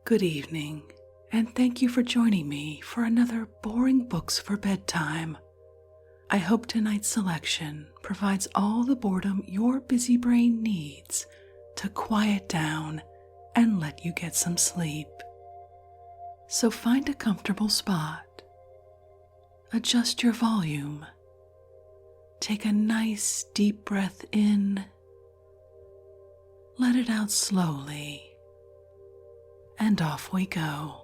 Good evening, and thank you for joining me for another Boring Books for Bedtime. I hope tonight's selection provides all the boredom your busy brain needs to quiet down and let you get some sleep. So find a comfortable spot, adjust your volume, take a nice deep breath in, let it out slowly, and off we go.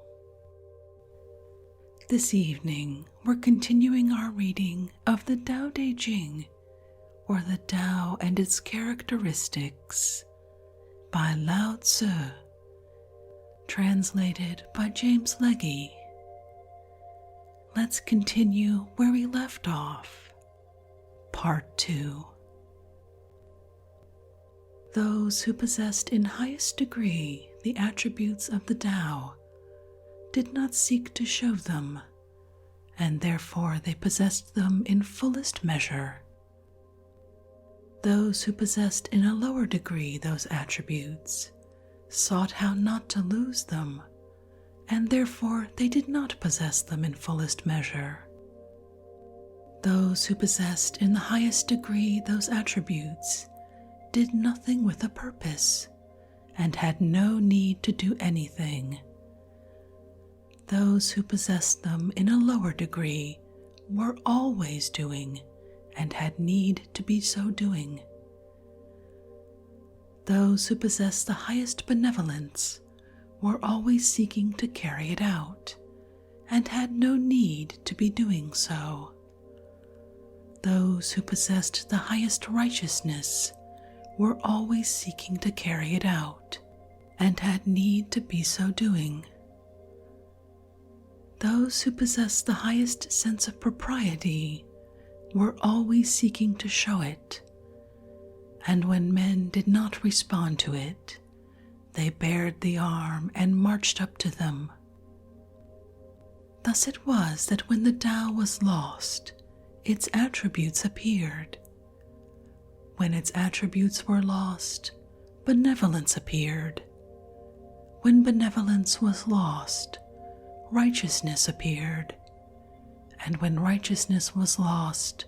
This evening, we're continuing our reading of the Tao Te Ching, or the Tao and its Characteristics, by Lao Tzu, translated by James Legge. Let's continue where we left off. Part 2. Those who possessed in highest degree the attributes of the Tao did not seek to show them, and therefore they possessed them in fullest measure. Those who possessed in a lower degree those attributes sought how not to lose them, and therefore they did not possess them in fullest measure. Those who possessed in the highest degree those attributes did nothing with a purpose, and had no need to do anything. Those who possessed them in a lower degree were always doing, and had need to be so doing. Those who possessed the highest benevolence were always seeking to carry it out, and had no need to be doing so. Those who possessed the highest righteousness were always seeking to carry it out, and had need to be so doing. Those who possessed the highest sense of propriety were always seeking to show it, and when men did not respond to it, they bared the arm and marched up to them. Thus it was that when the Tao was lost, its attributes appeared. When its attributes were lost, benevolence appeared. When benevolence was lost, righteousness appeared. And when righteousness was lost,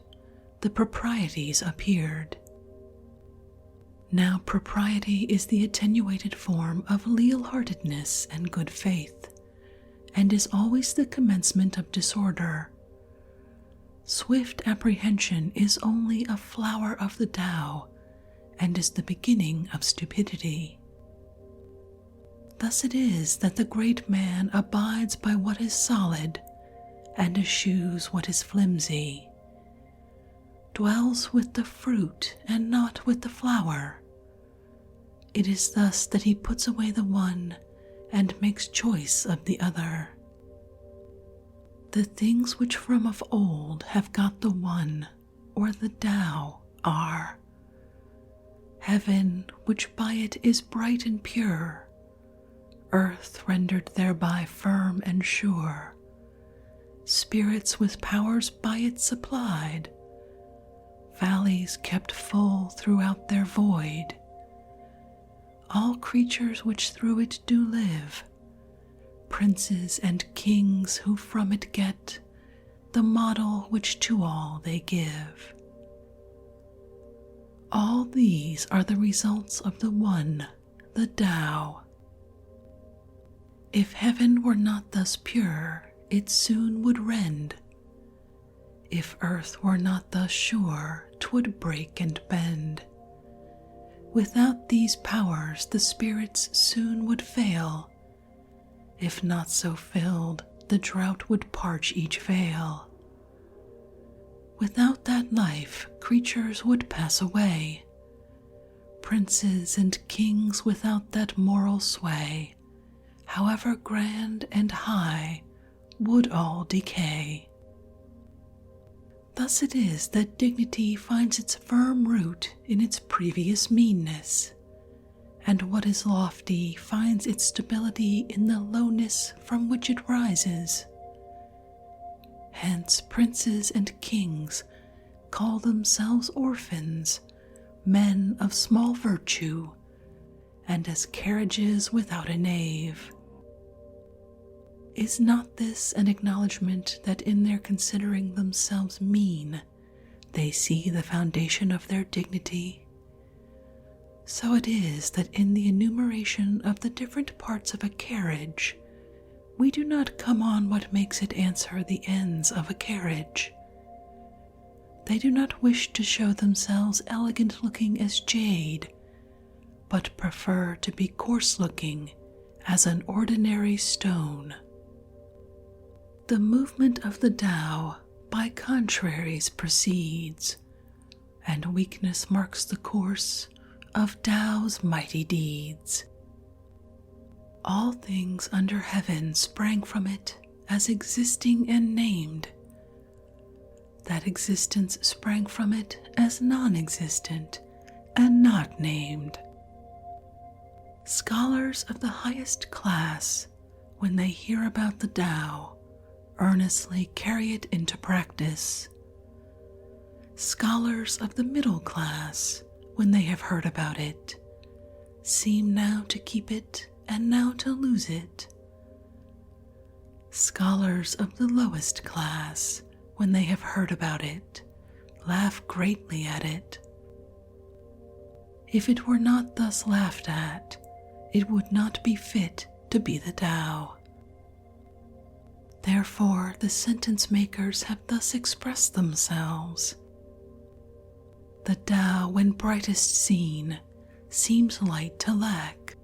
the proprieties appeared. Now propriety is the attenuated form of leal-heartedness and good faith, and is always the commencement of disorder. Swift apprehension is only a flower of the Tao, and is the beginning of stupidity. Thus it is that the great man abides by what is solid, and eschews what is flimsy, dwells with the fruit and not with the flower. It is thus that he puts away the one and makes choice of the other. The things which from of old have got the one, or the Tao, are heaven, which by it is bright and pure, earth rendered thereby firm and sure, spirits with powers by it supplied, valleys kept full throughout their void, all creatures which through it do live, princes and kings who from it get the model which to all they give. All these are the results of the one, the Tao. If heaven were not thus pure, it soon would rend. If earth were not thus sure, 'twould break and bend. Without these powers the spirits soon would fail. If not so filled, the drought would parch each vale. Without that life, creatures would pass away. Princes and kings without that moral sway, however grand and high, would all decay. Thus it is that dignity finds its firm root in its previous meanness, and what is lofty finds its stability in the lowness from which it rises. Hence princes and kings call themselves orphans, men of small virtue, and as carriages without a nave. Is not this an acknowledgment that in their considering themselves mean, they see the foundation of their dignity? So it is that in the enumeration of the different parts of a carriage, we do not come on what makes it answer the ends of a carriage. They do not wish to show themselves elegant looking as jade, but prefer to be coarse looking as an ordinary stone. The movement of the Tao by contraries proceeds, and weakness marks the course of Tao's mighty deeds. All things under heaven sprang from it as existing and named. That existence sprang from it as non-existent and not named. Scholars of the highest class, when they hear about the Tao, earnestly carry it into practice. Scholars of the middle class, when they have heard about it, seem now to keep it and now to lose it. Scholars of the lowest class, when they have heard about it, laugh greatly at it. If it were not thus laughed at, it would not be fit to be the Tao. Therefore, the sentence makers have thus expressed themselves. The Tao, when brightest seen, seems light to lack.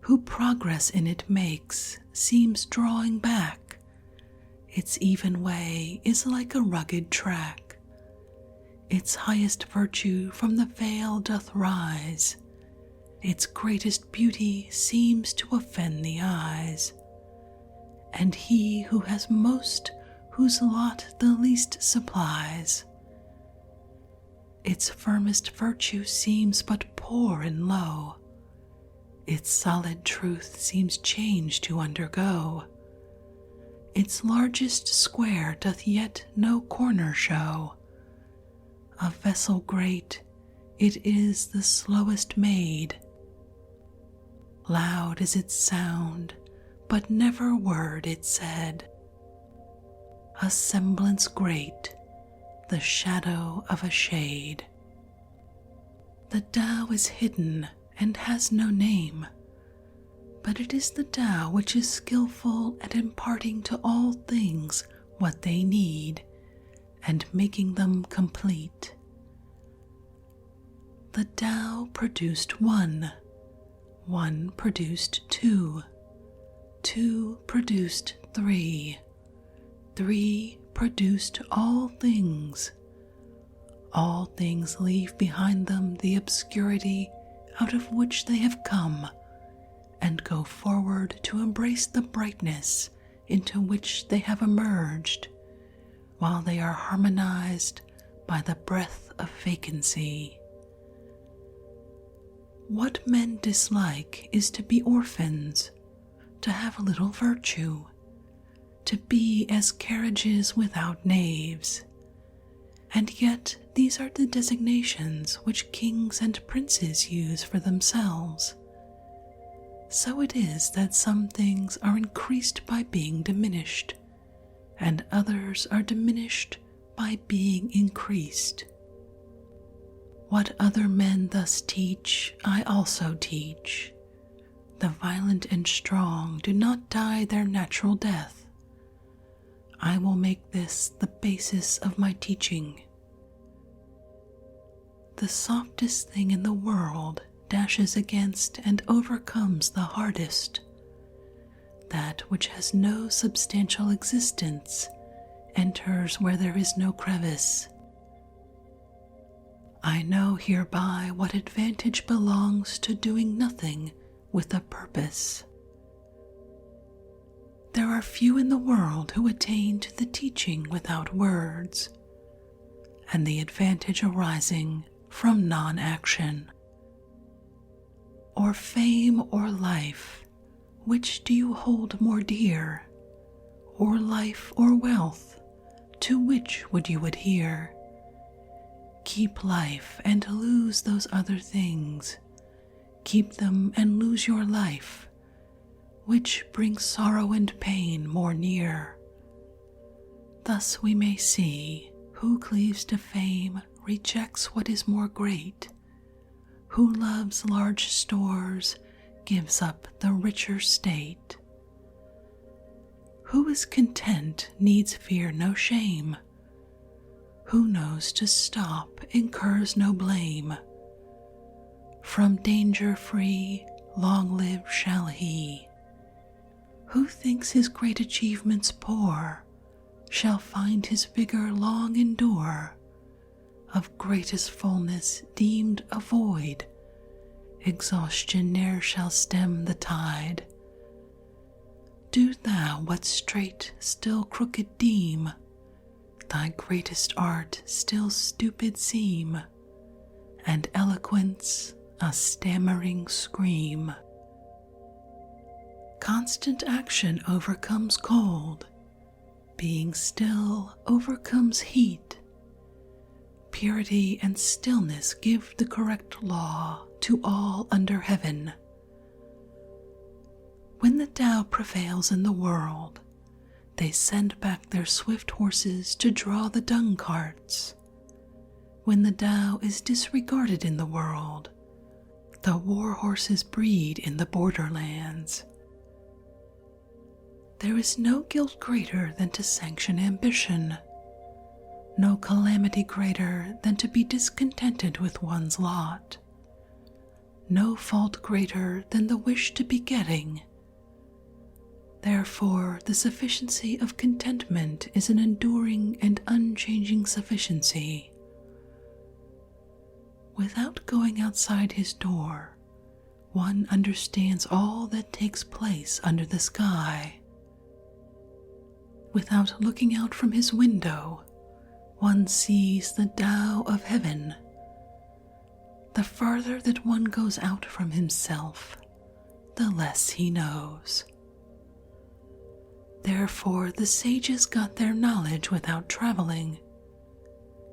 Who progress in it makes seems drawing back. Its even way is like a rugged track. Its highest virtue from the veil doth rise. Its greatest beauty seems to offend the eyes. And he who has most, whose lot the least supplies. Its firmest virtue seems but poor and low. Its solid truth seems change to undergo. Its largest square doth yet no corner show. A vessel great, it is the slowest made. Loud is its sound, but never word it said. A semblance great, the shadow of a shade. The Tao is hidden and has no name, but it is the Tao which is skillful at imparting to all things what they need and making them complete. The Tao produced one, one produced two, two produced three, three produced all things. All things leave behind them the obscurity out of which they have come, and go forward to embrace the brightness into which they have emerged, while they are harmonized by the breath of vacancy. What men dislike is to be orphans, to have little virtue, to be as carriages without naves. And yet these are the designations which kings and princes use for themselves. So it is that some things are increased by being diminished, and others are diminished by being increased. What other men thus teach, I also teach. The violent and strong do not die their natural death. I will make this the basis of my teaching. The softest thing in the world dashes against and overcomes the hardest. That which has no substantial existence enters where there is no crevice. I know hereby what advantage belongs to doing nothing with a purpose. There are few in the world who attain to the teaching without words, and the advantage arising from non-action. Or fame or life, which do you hold more dear? Or life or wealth, to which would you adhere? Keep life and lose those other things. Keep them and lose your life. which brings sorrow and pain more near. Thus we may see, who cleaves to fame rejects what is more great, who loves large stores gives up the richer state. Who is content needs fear no shame, who knows to stop incurs no blame. From danger free, long live shall he. Who thinks his great achievements poor, shall find his vigor long endure. Of greatest fullness deemed a void, exhaustion ne'er shall stem the tide. Do thou what straight still crooked deem, thy greatest art still stupid seem, and eloquence a stammering scream. Constant action overcomes cold, being still overcomes heat. Purity and stillness give the correct law to all under heaven. When the Tao prevails in the world, they send back their swift horses to draw the dung carts. When the Tao is disregarded in the world, the war horses breed in the borderlands. There is no guilt greater than to sanction ambition, no calamity greater than to be discontented with one's lot, no fault greater than the wish to be getting. Therefore, the sufficiency of contentment is an enduring and unchanging sufficiency. Without going outside his door, one understands all that takes place under the sky. Without looking out from his window, one sees the Tao of heaven. The farther that one goes out from himself, the less he knows. Therefore the sages got their knowledge without traveling,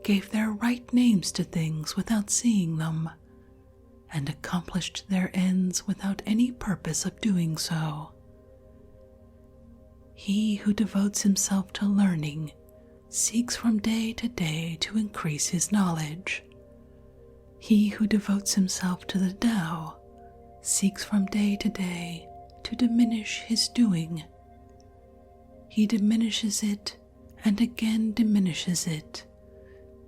gave their right names to things without seeing them, and accomplished their ends without any purpose of doing so. He who devotes himself to learning seeks from day to day to increase his knowledge. He who devotes himself to the Tao seeks from day to day to diminish his doing. He diminishes it and again diminishes it,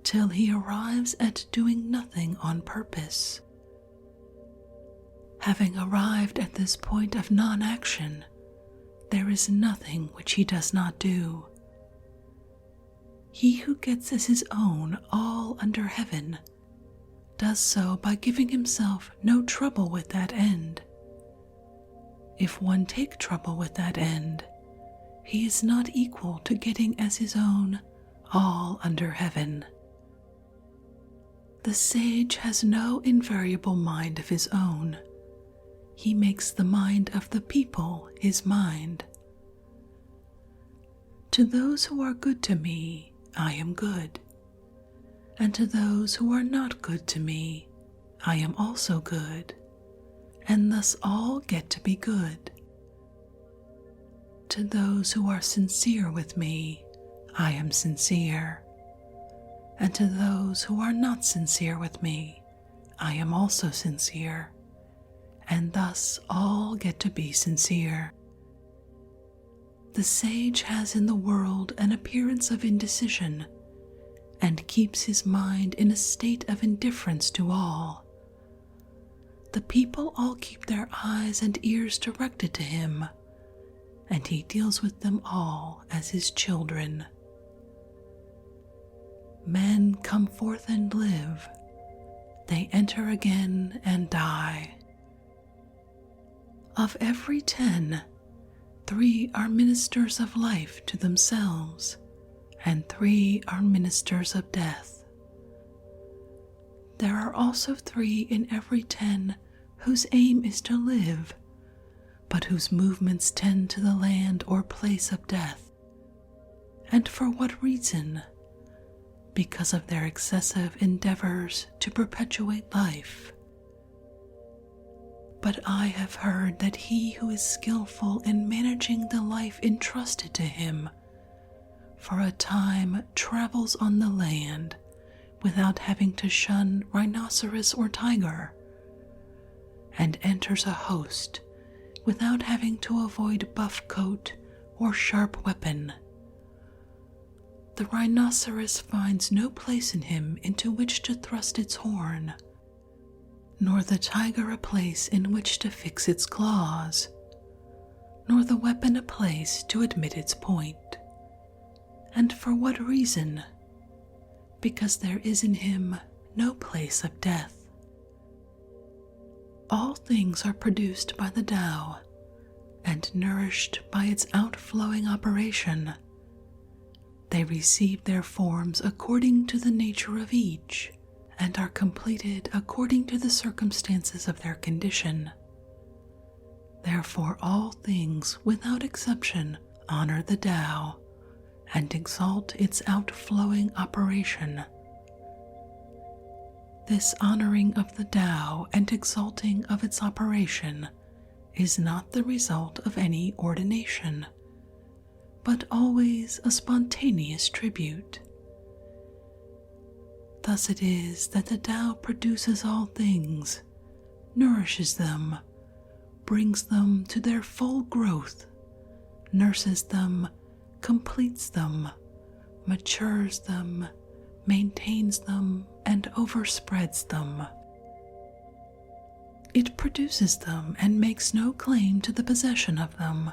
till he arrives at doing nothing on purpose. Having arrived at this point of non-action, there is nothing which he does not do. He who gets as his own all under heaven does so by giving himself no trouble with that end. If one take trouble with that end, he is not equal to getting as his own all under heaven. The sage has no invariable mind of his own. He makes the mind of the people his mind. To those who are good to me, I am good, and to those who are not good to me, I am also good, and thus all get to be good. To those who are sincere with me, I am sincere, and to those who are not sincere with me, I am also sincere, and thus all get to be sincere. The sage has in the world an appearance of indecision, and keeps his mind in a state of indifference to all. The people all keep their eyes and ears directed to him, and he deals with them all as his children. Men come forth and live, they enter again and die. Of every 10, 3 are ministers of life to themselves, and 3 are ministers of death. There are also 3 in every 10 whose aim is to live, but whose movements tend to the land or place of death. And for what reason? Because of their excessive endeavors to perpetuate life. But I have heard that he who is skillful in managing the life entrusted to him for a time travels on the land without having to shun rhinoceros or tiger, and enters a host without having to avoid buff coat or sharp weapon. The rhinoceros finds no place in him into which to thrust its horn, nor the tiger a place in which to fix its claws, nor the weapon a place to admit its point. And for what reason? Because there is in him no place of death. All things are produced by the Tao and nourished by its outflowing operation. They receive their forms according to the nature of each, and are completed according to the circumstances of their condition. Therefore all things, without exception, honor the Tao and exalt its outflowing operation. This honoring of the Tao and exalting of its operation is not the result of any ordination, but always a spontaneous tribute. Thus it is that the Tao produces all things, nourishes them, brings them to their full growth, nurses them, completes them, matures them, maintains them, and overspreads them. It produces them and makes no claim to the possession of them.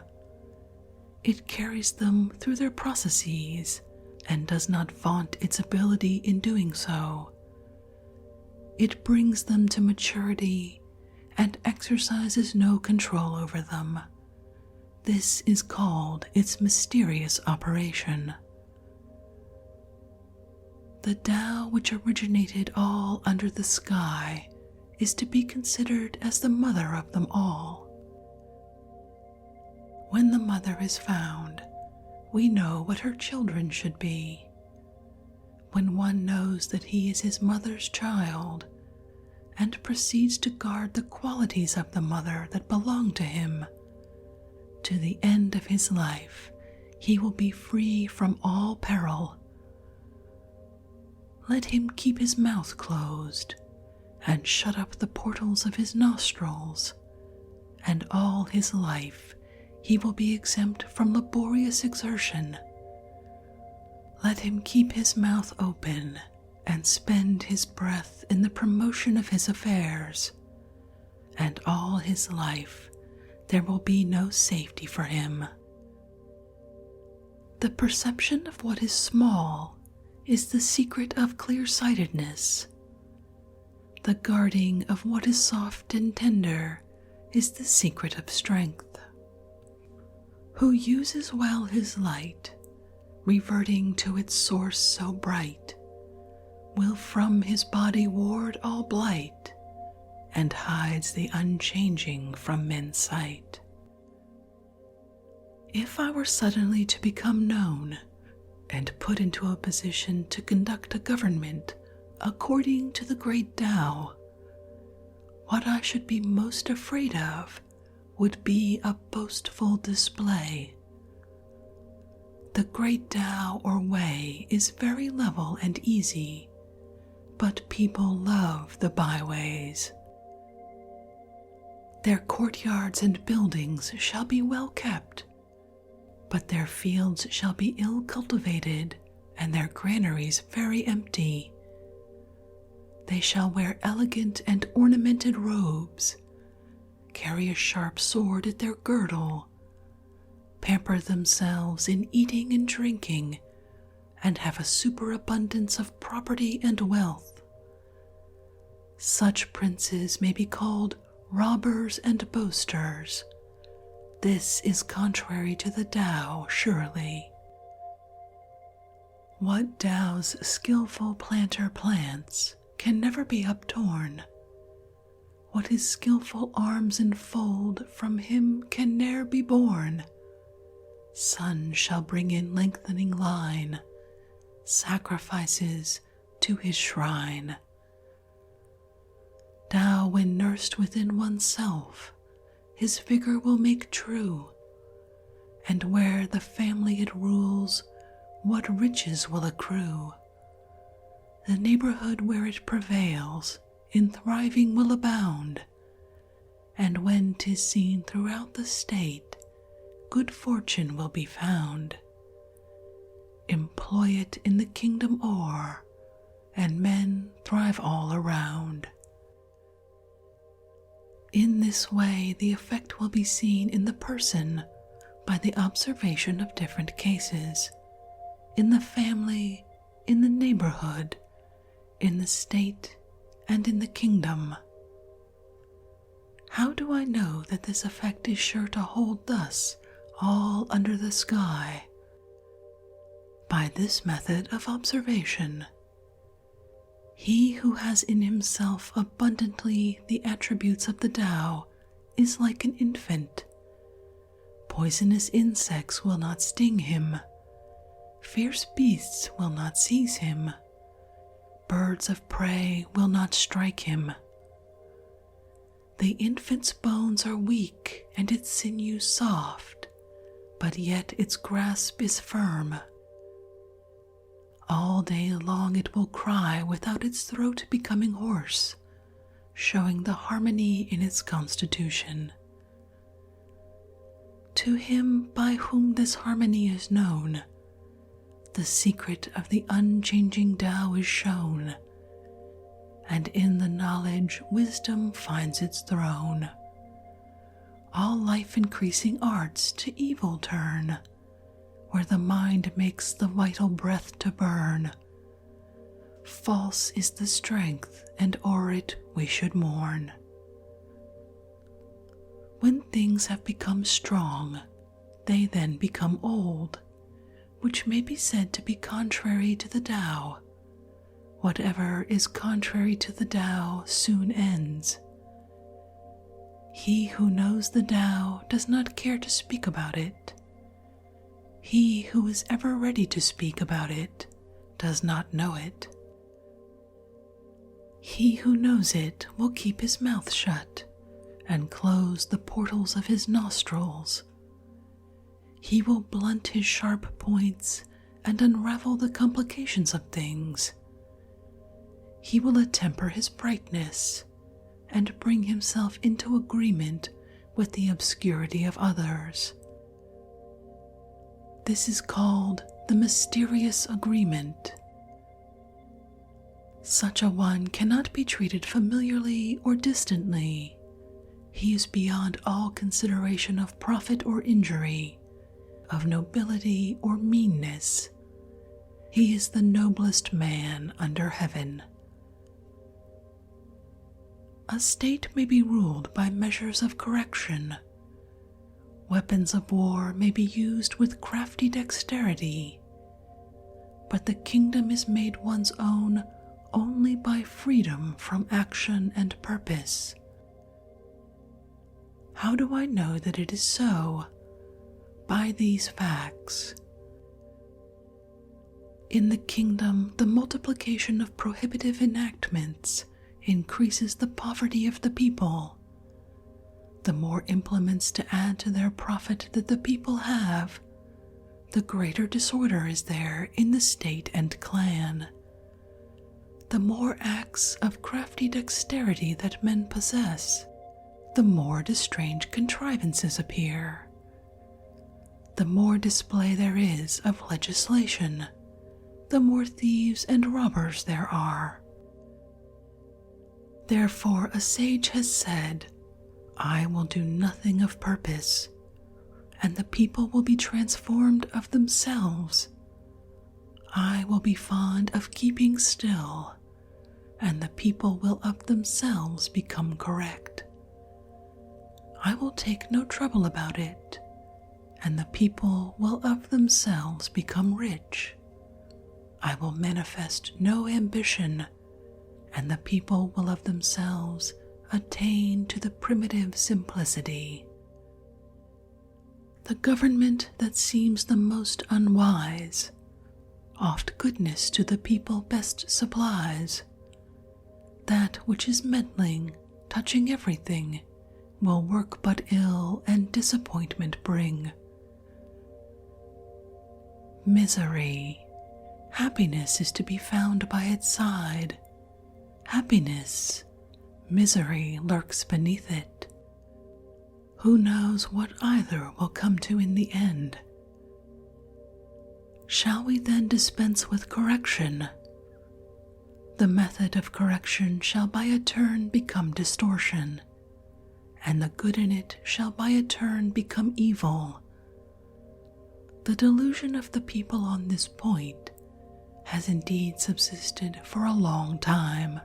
It carries them through their processes and does not vaunt its ability in doing so. It brings them to maturity and exercises no control over them. This is called its mysterious operation. The Tao which originated all under the sky is to be considered as the mother of them all. When the mother is found, we know what her children should be. When one knows that he is his mother's child and proceeds to guard the qualities of the mother that belong to him, to the end of his life he will be free from all peril. Let him keep his mouth closed and shut up the portals of his nostrils, and all his life he will be exempt from laborious exertion. Let him keep his mouth open and spend his breath in the promotion of his affairs, and all his life there will be no safety for him. The perception of what is small is the secret of clear-sightedness. The guarding of what is soft and tender is the secret of strength. Who uses well his light, reverting to its source so bright, will from his body ward all blight, and hides the unchanging from men's sight. If I were suddenly to become known and put into a position to conduct a government according to the great Tao, what I should be most afraid of would be a boastful display. The great Tao or way is very level and easy, but people love the byways. Their courtyards and buildings shall be well kept, but their fields shall be ill cultivated and their granaries very empty. They shall wear elegant and ornamented robes, carry a sharp sword at their girdle, pamper themselves in eating and drinking, and have a superabundance of property and wealth. Such princes may be called robbers and boasters. This is contrary to the Tao, surely. What Tao's skillful planter plants can never be uptorn. What his skillful arms enfold from him can ne'er be born. Sun shall bring in lengthening line, sacrifices to his shrine. Tao, when nursed within oneself, his vigor will make true, and where the family it rules, what riches will accrue. The neighborhood where it prevails, in thriving will abound, and when 'tis seen throughout the state, good fortune will be found. Employ it in the kingdom o'er, and men thrive all around. In this way the effect will be seen in the person by the observation of different cases, in the family, in the neighborhood, in the state, and in the kingdom. How do I know that this effect is sure to hold thus all under the sky? By this method of observation. He who has in himself abundantly the attributes of the Tao is like an infant. Poisonous insects will not sting him. Fierce beasts will not seize him. Birds of prey will not strike him. The infant's bones are weak and its sinews soft, but yet its grasp is firm. All day long it will cry without its throat becoming hoarse, showing the harmony in its constitution. To him by whom this harmony is known, the secret of the unchanging Tao is shown, and in the knowledge wisdom finds its throne. All life-increasing arts to evil turn, where the mind makes the vital breath to burn. False is the strength, and o'er it we should mourn. When things have become strong, they then become old, which may be said to be contrary to the Tao. Whatever is contrary to the Tao soon ends. He who knows the Tao does not care to speak about it. He who is ever ready to speak about it does not know it. He who knows it will keep his mouth shut and close the portals of his nostrils. He will blunt his sharp points and unravel the complications of things. He will attemper his brightness and bring himself into agreement with the obscurity of others. This is called the mysterious agreement. Such a one cannot be treated familiarly or distantly. He is beyond all consideration of profit or injury, of nobility or meanness. He is the noblest man under heaven. A state may be ruled by measures of correction. Weapons of war may be used with crafty dexterity, but the kingdom is made one's own only by freedom from action and purpose. How do I know that it is so? By these facts. In the kingdom, the multiplication of prohibitive enactments increases the poverty of the people. The more implements to add to their profit that the people have, the greater disorder is there in the state and clan. The more acts of crafty dexterity that men possess, the more strange contrivances appear. The more display there is of legislation, the more thieves and robbers there are. Therefore a sage has said, I will do nothing of purpose, and the people will be transformed of themselves. I will be fond of keeping still, and the people will of themselves become correct. I will take no trouble about it, and the people will of themselves become rich. I will manifest no ambition, and the people will of themselves attain to the primitive simplicity. The government that seems the most unwise, oft goodness to the people best supplies. that which is meddling, touching everything, will work but ill and disappointment bring. Misery. Happiness is to be found by its side. Happiness. Misery lurks beneath it. Who knows what either will come to in the end? Shall we then dispense with correction? The method of correction shall by a turn become distortion, and the good in it shall by a turn become evil. The delusion of the people on this point has indeed subsisted for a long time.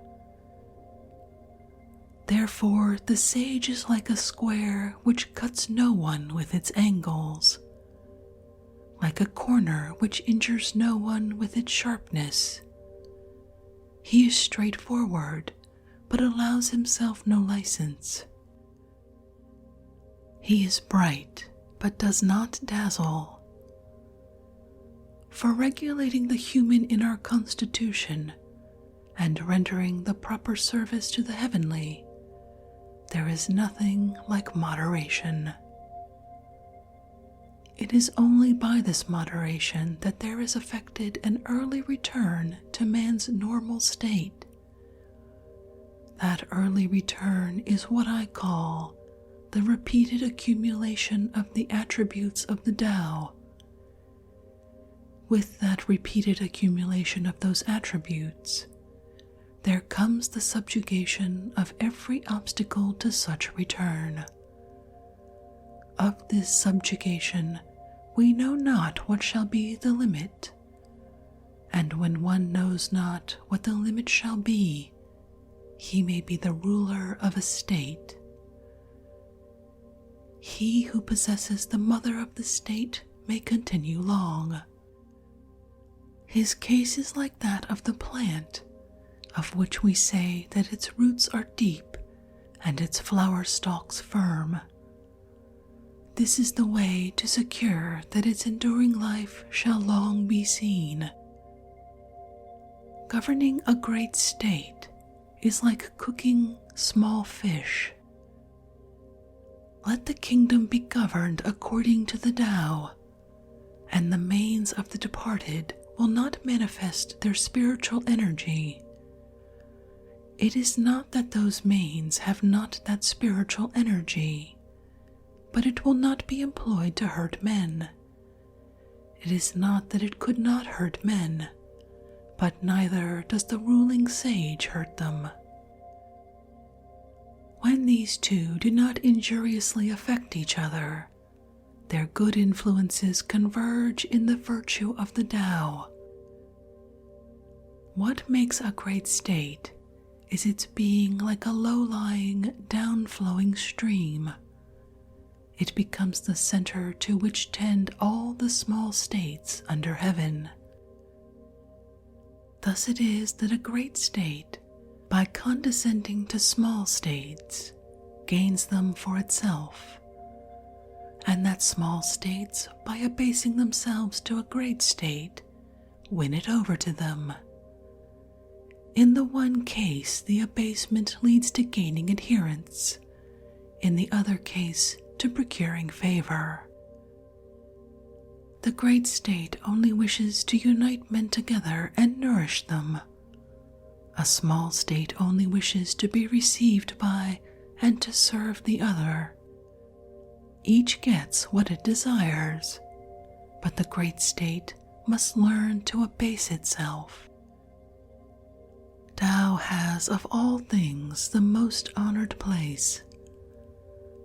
Therefore, the sage is like a square which cuts no one with its angles, like a corner which injures no one with its sharpness. He is straightforward, but allows himself no license. He is bright, but does not dazzle. For regulating the human in our constitution, and rendering the proper service to the heavenly, there is nothing like moderation. It is only by this moderation that there is effected an early return to man's normal state. That early return is what I call the repeated accumulation of the attributes of the Tao. With that repeated accumulation of those attributes, there comes the subjugation of every obstacle to such return. Of this subjugation, we know not what shall be the limit, and when one knows not what the limit shall be, he may be the ruler of a state. He who possesses the mother of the state may continue long. His case is like that of the plant, of which we say that its roots are deep and its flower stalks firm. This is the way to secure that its enduring life shall long be seen. Governing a great state is like cooking small fish. Let the kingdom be governed according to the Tao, and the manes of the departed will not manifest their spiritual energy. It is not that those manes have not that spiritual energy, but it will not be employed to hurt men. It is not that it could not hurt men, but neither does the ruling sage hurt them. When these two do not injuriously affect each other, their good influences converge in the virtue of the Tao. What makes a great state is its being like a low-lying, down-flowing stream. It becomes the center to which tend all the small states under heaven. Thus it is that a great state, by condescending to small states, gains them for itself, and that small states, by abasing themselves to a great state, win it over to them. In the one case, the abasement leads to gaining adherents, in the other case, to procuring favor. The great state only wishes to unite men together and nourish them. A small state only wishes to be received by and to serve the other. Each gets what it desires, but the great state must learn to abase itself. Tao has of all things the most honored place.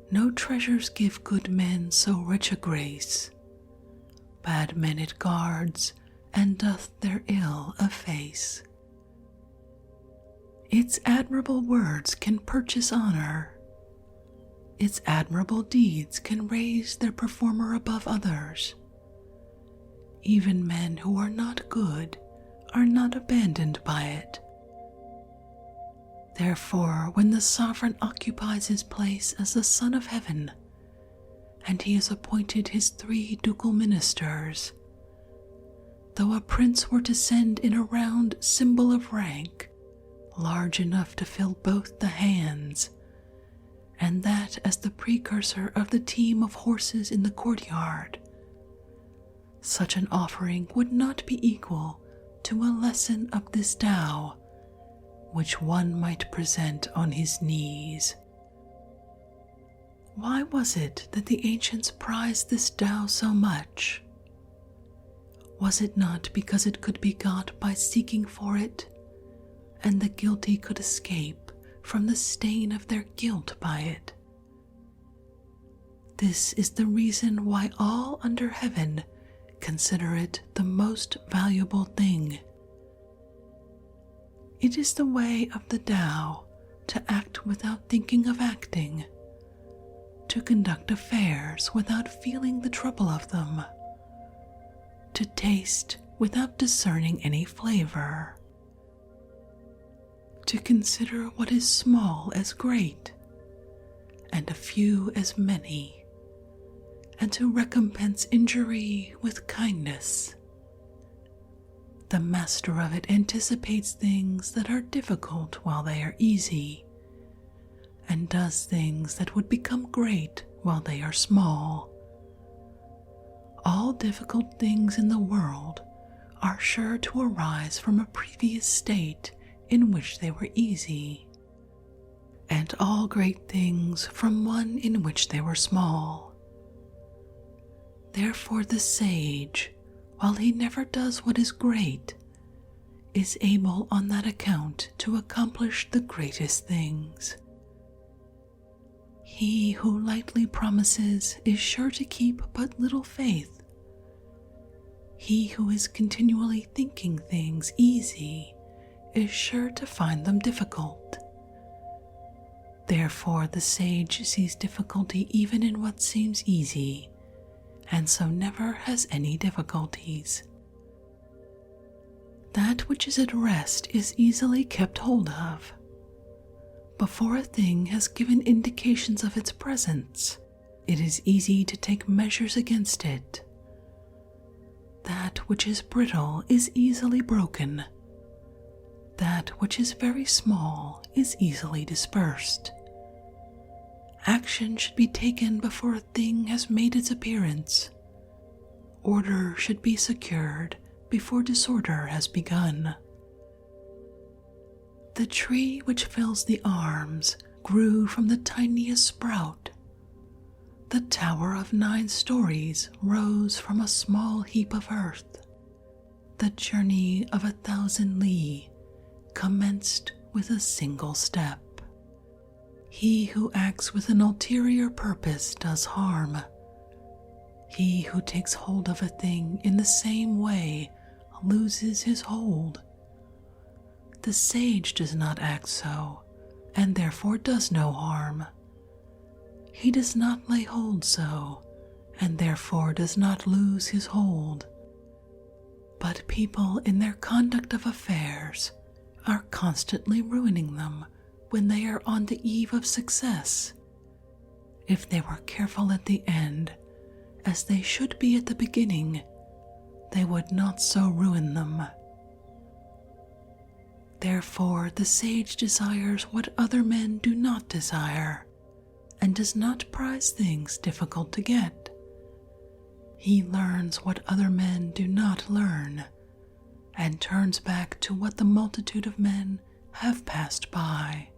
No treasures give good men so rich a grace. Bad men it guards, and doth their ill efface. Its admirable words can purchase honor. Its admirable deeds can raise their performer above others. Even men who are not good are not abandoned by it. Therefore, when the sovereign occupies his place as the Son of Heaven, and he has appointed his 3 ducal ministers, though a prince were to send in a round symbol of rank, large enough to fill both the hands, and that as the precursor of the team of horses in the courtyard, such an offering would not be equal to a lesson of this Tao which one might present on his knees. Why was it that the ancients prized this Tao so much? Was it not because it could be got by seeking for it, and the guilty could escape from the stain of their guilt by it? This is the reason why all under heaven consider it the most valuable thing. It is the way of the Tao to act without thinking of acting, to conduct affairs without feeling the trouble of them, to taste without discerning any flavor, to consider what is small as great, and a few as many, and to recompense injury with kindness. The master of it anticipates things that are difficult while they are easy, and does things that would become great while they are small. All difficult things in the world are sure to arise from a previous state in which they were easy, and all great things from one in which they were small. Therefore the sage, while he never does what is great, is able on that account to accomplish the greatest things. He who lightly promises is sure to keep but little faith. He who is continually thinking things easy is sure to find them difficult. Therefore the sage sees difficulty even in what seems easy, and so never has any difficulties. That which is at rest is easily kept hold of. Before a thing has given indications of its presence, it is easy to take measures against it. That which is brittle is easily broken. That which is very small is easily dispersed. Action should be taken before a thing has made its appearance. Order should be secured before disorder has begun. The tree which fills the arms grew from the tiniest sprout. The tower of 9 stories rose from a small heap of earth. The journey of 1,000 li commenced with a single step. He who acts with an ulterior purpose does harm. He who takes hold of a thing in the same way loses his hold. The sage does not act so, and therefore does no harm. He does not lay hold so, and therefore does not lose his hold. But people in their conduct of affairs are constantly ruining them when they are on the eve of success. If they were careful at the end, as they should be at the beginning, they would not so ruin them. Therefore the sage desires what other men do not desire, and does not prize things difficult to get. He learns what other men do not learn, and turns back to what the multitude of men have passed by.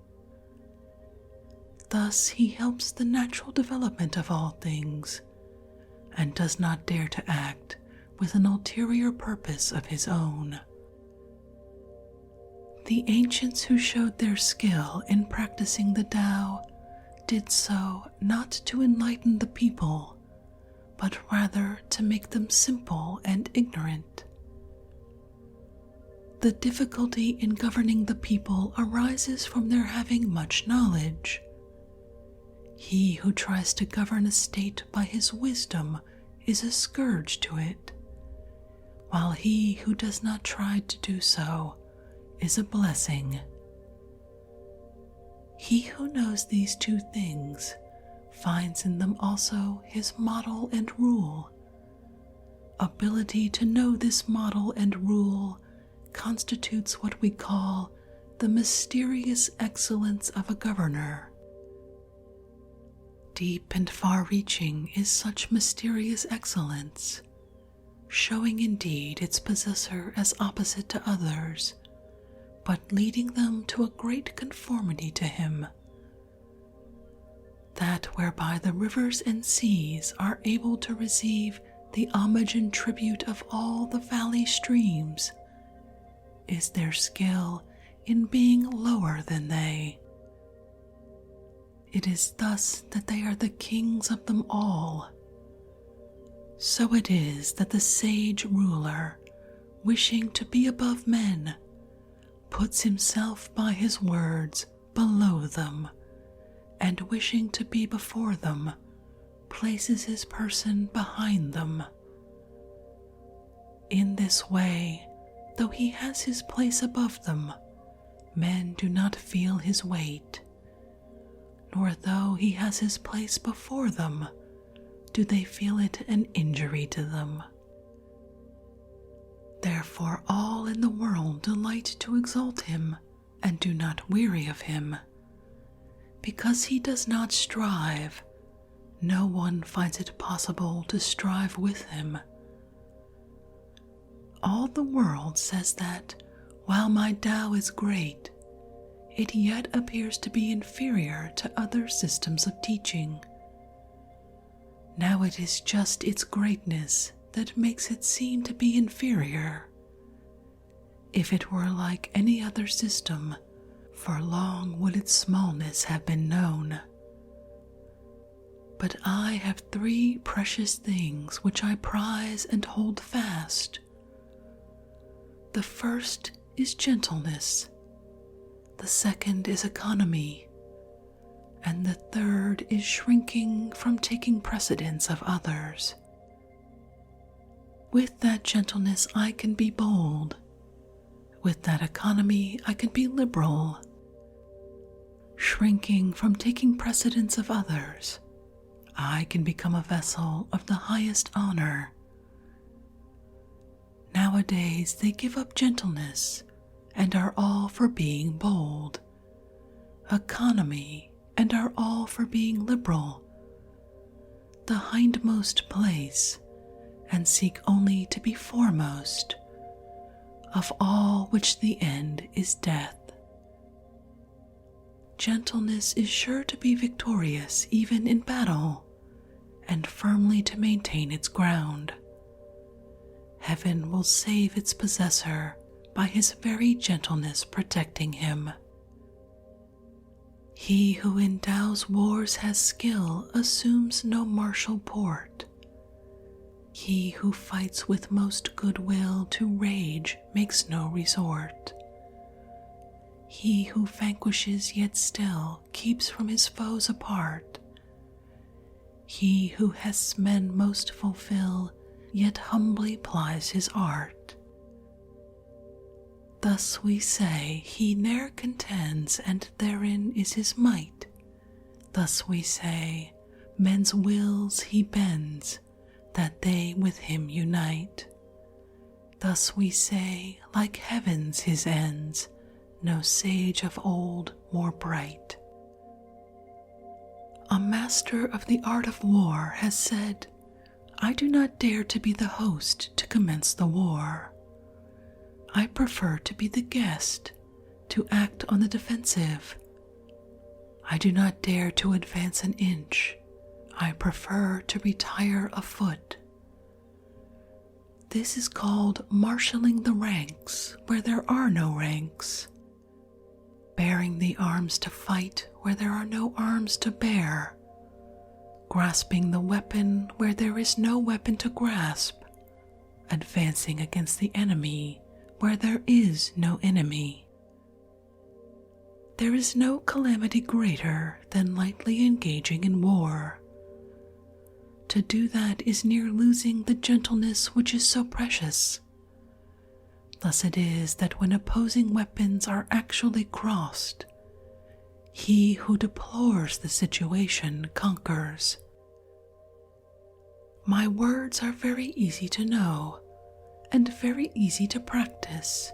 Thus he helps the natural development of all things, and does not dare to act with an ulterior purpose of his own. The ancients who showed their skill in practicing the Tao did so not to enlighten the people, but rather to make them simple and ignorant. The difficulty in governing the people arises from their having much knowledge. He who tries to govern a state by his wisdom is a scourge to it, while he who does not try to do so is a blessing. He who knows these 2 things finds in them also his model and rule. Ability to know this model and rule constitutes what we call the mysterious excellence of a governor. Deep and far-reaching is such mysterious excellence, showing indeed its possessor as opposite to others, but leading them to a great conformity to him. That whereby the rivers and seas are able to receive the homage and tribute of all the valley streams is their skill in being lower than they. It is thus that they are the kings of them all. So it is that the sage ruler, wishing to be above men, puts himself by his words below them, and wishing to be before them, places his person behind them. In this way, though he has his place above them, men do not feel his weight, nor though he has his place before them, do they feel it an injury to them. Therefore all in the world delight to exalt him, and do not weary of him. Because he does not strive, no one finds it possible to strive with him. All the world says that, while my Tao is great, it yet appears to be inferior to other systems of teaching. Now it is just its greatness that makes it seem to be inferior. If it were like any other system, for long would its smallness have been known. But I have 3 precious things which I prize and hold fast. The first is gentleness, the second is economy, and the third is shrinking from taking precedence of others. With that gentleness I can be bold. With that economy I can be liberal. Shrinking from taking precedence of others, I can become a vessel of the highest honor. Nowadays they give up gentleness and are all for being bold, economy, and are all for being liberal, the hindmost place, and seek only to be foremost, of all which the end is death. Gentleness is sure to be victorious even in battle, and firmly to maintain its ground. Heaven will save its possessor by his very gentleness protecting him. He who endows wars has skill assumes no martial port. He who fights with most goodwill to rage makes no resort. He who vanquishes yet still keeps from his foes apart. He who has men most fulfill yet humbly plies his art. Thus we say he ne'er contends, and therein is his might. Thus we say men's wills he bends, that they with him unite. Thus we say, like heaven's his ends, no sage of old more bright. A master of the art of war has said, I do not dare to be the host to commence the war. I prefer to be the guest, to act on the defensive. I do not dare to advance an inch. I prefer to retire a foot. This is called marshalling the ranks where there are no ranks, bearing the arms to fight where there are no arms to bear, grasping the weapon where there is no weapon to grasp, advancing against the enemy where there is no enemy. There is no calamity greater than lightly engaging in war. To do that is near losing the gentleness which is so precious. Thus it is that when opposing weapons are actually crossed, he who deplores the situation conquers. My words are very easy to know, and very easy to practice.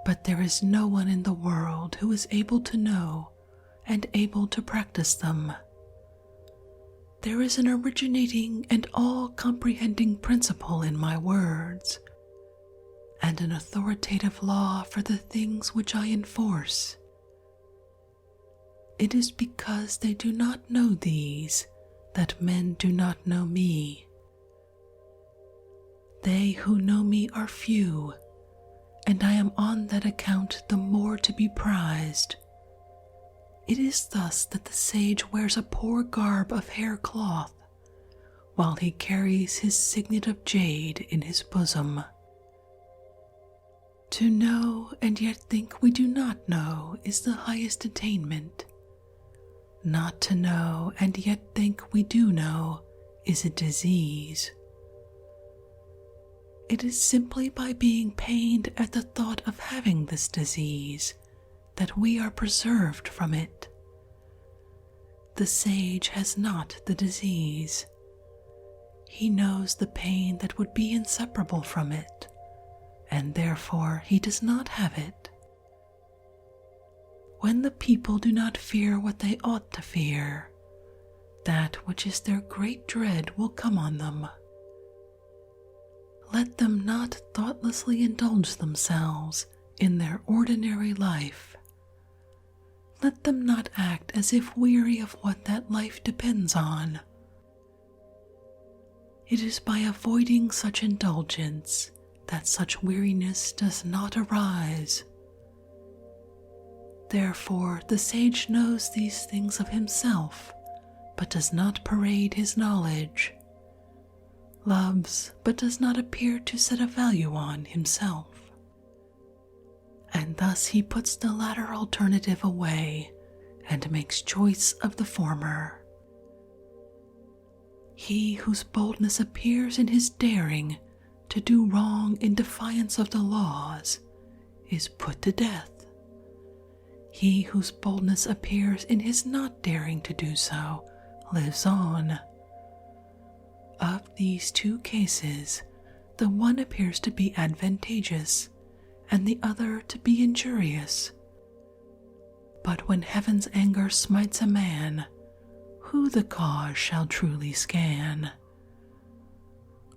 but there is no one in the world who is able to know and able to practice them. There is an originating and all-comprehending principle in my words, and an authoritative law for the things which I enforce. It is because they do not know these that men do not know me. They who know me are few, and I am on that account the more to be prized. It is thus that the sage wears a poor garb of hair cloth, while he carries his signet of jade in his bosom. To know and yet think we do not know is the highest attainment. Not to know and yet think we do know is a disease. It is simply by being pained at the thought of having this disease that we are preserved from it. The sage has not the disease. He knows the pain that would be inseparable from it, and therefore he does not have it. When the people do not fear what they ought to fear, that which is their great dread will come on them. Let them not thoughtlessly indulge themselves in their ordinary life. Let them not act as if weary of what that life depends on. It is by avoiding such indulgence that such weariness does not arise. Therefore, the sage knows these things of himself, but does not parade his knowledge, loves, but does not appear to set a value on himself. And thus he puts the latter alternative away and makes choice of the former. He whose boldness appears in his daring to do wrong in defiance of the laws is put to death. He whose boldness appears in his not daring to do so lives on. Of these two cases, the one appears to be advantageous, and the other to be injurious. But when heaven's anger smites a man, who the cause shall truly scan?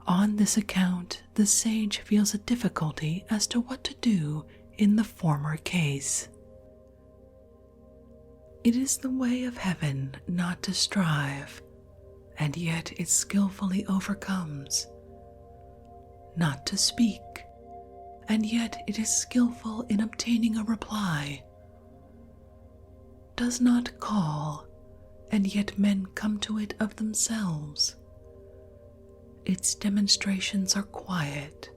On this account, the sage feels a difficulty as to what to do in the former case. It is the way of heaven not to strive, and yet it skillfully overcomes. Not to speak, and yet it is skillful in obtaining a reply. Does not call, and yet men come to it of themselves. Its demonstrations are quiet,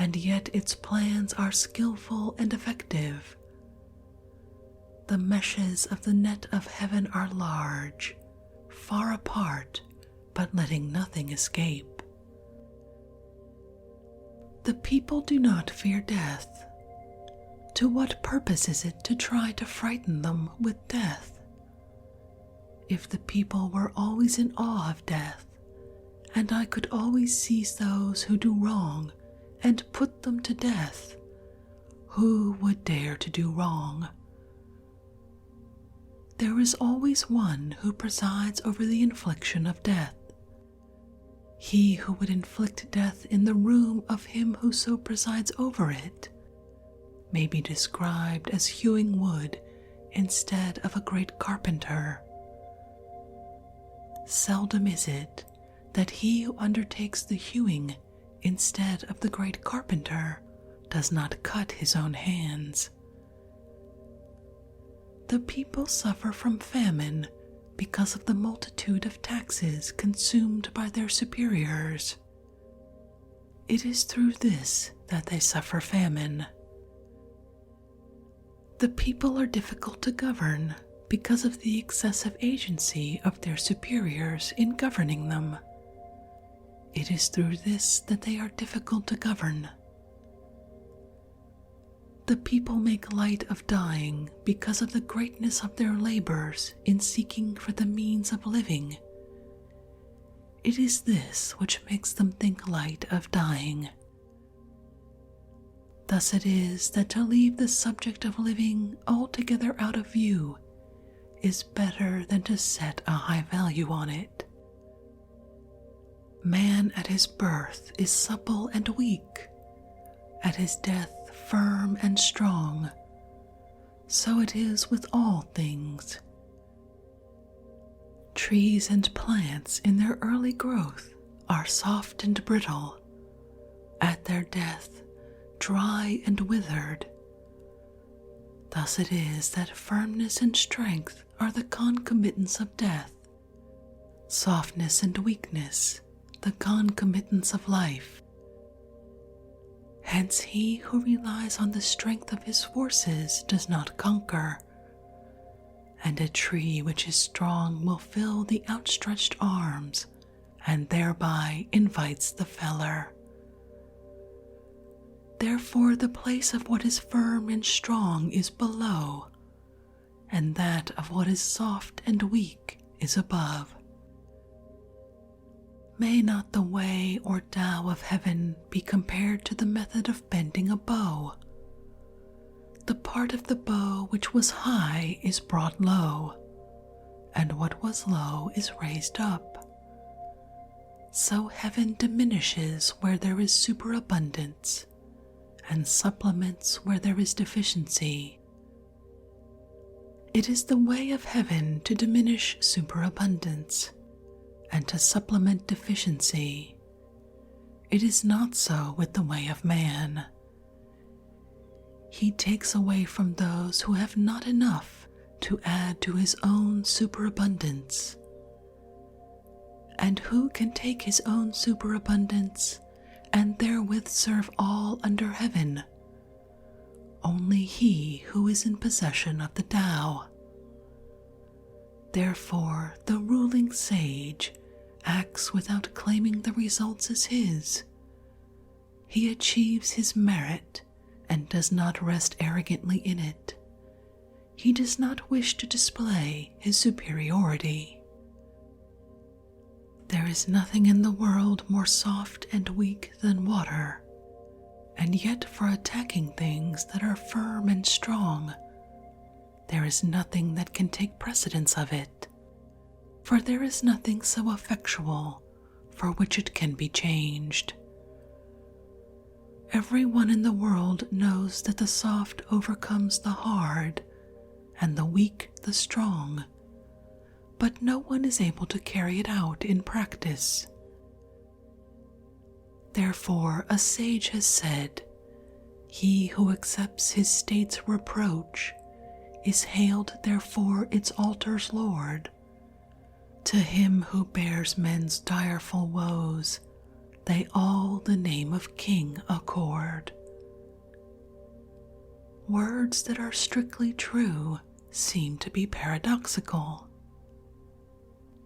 and yet its plans are skillful and effective. The meshes of the net of heaven are large, far apart, but letting nothing escape. The people do not fear death. To what purpose is it to try to frighten them with death? If the people were always in awe of death, and I could always seize those who do wrong and put them to death, who would dare to do wrong? There is always one who presides over the infliction of death. He who would inflict death in the room of him who so presides over it may be described as hewing wood instead of a great carpenter. Seldom is it that he who undertakes the hewing instead of the great carpenter does not cut his own hands. The people suffer from famine because of the multitude of taxes consumed by their superiors. It is through this that they suffer famine. The people are difficult to govern because of the excessive agency of their superiors in governing them. It is through this that they are difficult to govern. The people make light of dying because of the greatness of their labors in seeking for the means of living. It is this which makes them think light of dying. Thus it is that to leave the subject of living altogether out of view is better than to set a high value on it. Man at his birth is supple and weak, at his death firm and strong. So it is with all things. Trees and plants in their early growth are soft and brittle, at their death dry and withered. Thus it is that firmness and strength are the concomitants of death, softness and weakness the concomitants of life. Hence he who relies on the strength of his forces does not conquer, and a tree which is strong will fill the outstretched arms and thereby invites the feller. Therefore the place of what is firm and strong is below, and that of what is soft and weak is above. May not the way or Tao of heaven be compared to the method of bending a bow? The part of the bow which was high is brought low, and what was low is raised up. So heaven diminishes where there is superabundance, and supplements where there is deficiency. It is the way of heaven to diminish superabundance, and to supplement deficiency. It is not so with the way of man. He takes away from those who have not enough to add to his own superabundance. And who can take his own superabundance and therewith serve all under heaven? Only he who is in possession of the Tao. Therefore, the ruling sage acts without claiming the results as his. He achieves his merit and does not rest arrogantly in it. He does not wish to display his superiority. There is nothing in the world more soft and weak than water, and yet for attacking things that are firm and strong, there is nothing that can take precedence of it, for there is nothing so effectual for which it can be changed. Everyone in the world knows that the soft overcomes the hard, and the weak the strong, but no one is able to carry it out in practice. Therefore a sage has said, "He who accepts his state's reproach is hailed therefore its altar's lord. To him who bears men's direful woes, they all the name of king accord." Words that are strictly true seem to be paradoxical.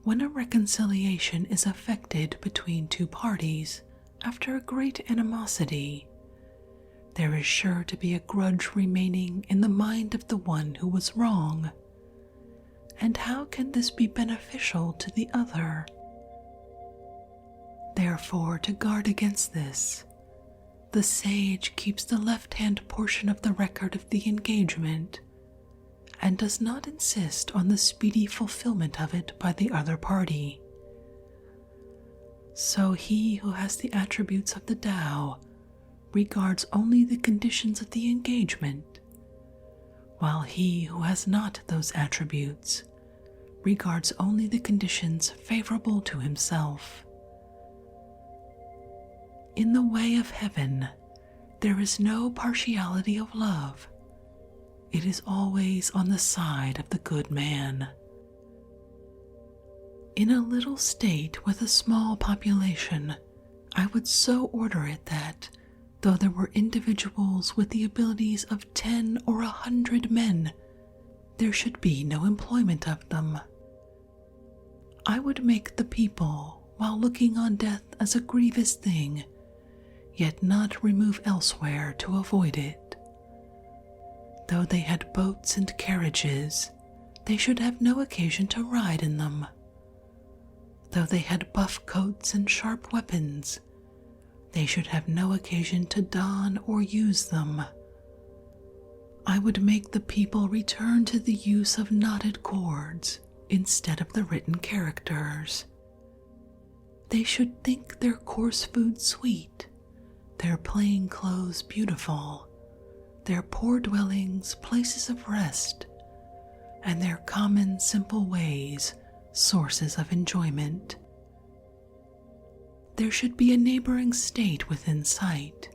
When a reconciliation is effected between two parties after a great animosity, there is sure to be a grudge remaining in the mind of the one who was wrong. And how can this be beneficial to the other? Therefore, to guard against this, the sage keeps the left-hand portion of the record of the engagement, and does not insist on the speedy fulfillment of it by the other party. So he who has the attributes of the Tao regards only the conditions of the engagement, while he who has not those attributes regards only the conditions favorable to himself. In the way of heaven, there is no partiality of love. It is always on the side of the good man. In a little state with a small population, I would so order it that, though there were individuals with the abilities of 10 or 100 men, there should be no employment of them. I would make the people, while looking on death as a grievous thing, yet not remove elsewhere to avoid it. Though they had boats and carriages, they should have no occasion to ride in them. Though they had buff coats and sharp weapons, They should have no occasion to don or use them. I would make the people return to the use of knotted cords instead of the written characters. They should think their coarse food sweet, their plain clothes beautiful, their poor dwellings places of rest, and their common simple ways sources of enjoyment. There should be a neighboring state within sight,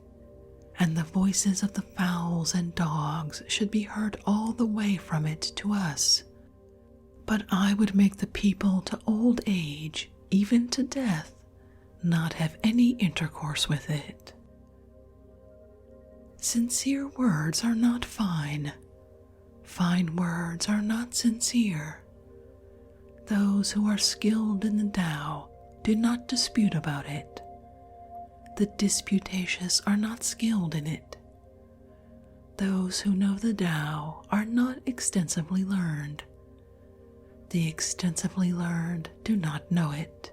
and the voices of the fowls and dogs should be heard all the way from it to us. But I would make the people to old age, even to death, not have any intercourse with it. Sincere words are not fine. Fine words are not sincere. Those who are skilled in the Tao do not dispute about it. The disputatious are not skilled in it. Those who know the Tao are not extensively learned. The extensively learned do not know it.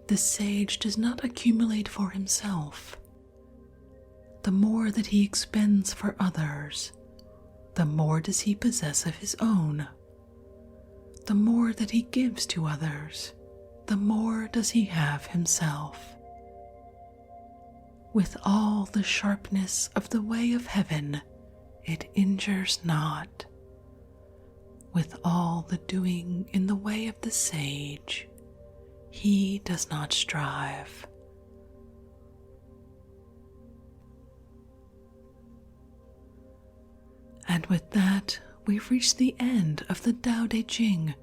The sage does not accumulate for himself. The more that he expends for others, the more does he possess of his own. The more that he gives to others, the more does he have himself. With all the sharpness of the way of heaven, it injures not. With all the doing in the way of the sage, he does not strive. And with that, we've reached the end of the Tao Te Ching,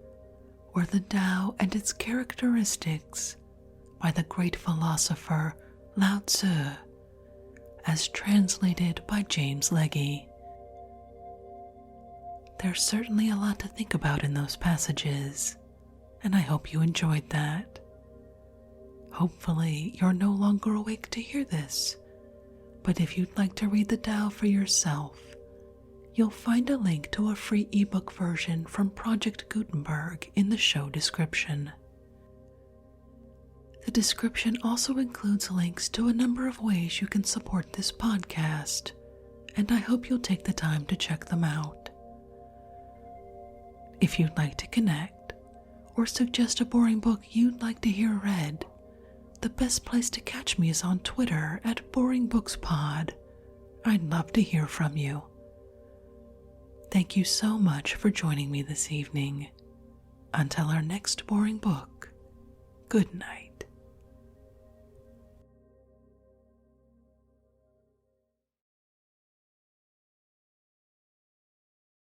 or the Tao and its characteristics, by the great philosopher Lao Tzu, as translated by James Legge. There's certainly a lot to think about in those passages, and I hope you enjoyed that. Hopefully, you're no longer awake to hear this, but if you'd like to read the Tao for yourself, you'll find a link to a free ebook version from Project Gutenberg in the show description. The description also includes links to a number of ways you can support this podcast, and I hope you'll take the time to check them out. If you'd like to connect, or suggest a boring book you'd like to hear read, the best place to catch me is on Twitter at BoringBooksPod. I'd love to hear from you. Thank you so much for joining me this evening. Until our next boring book, good night.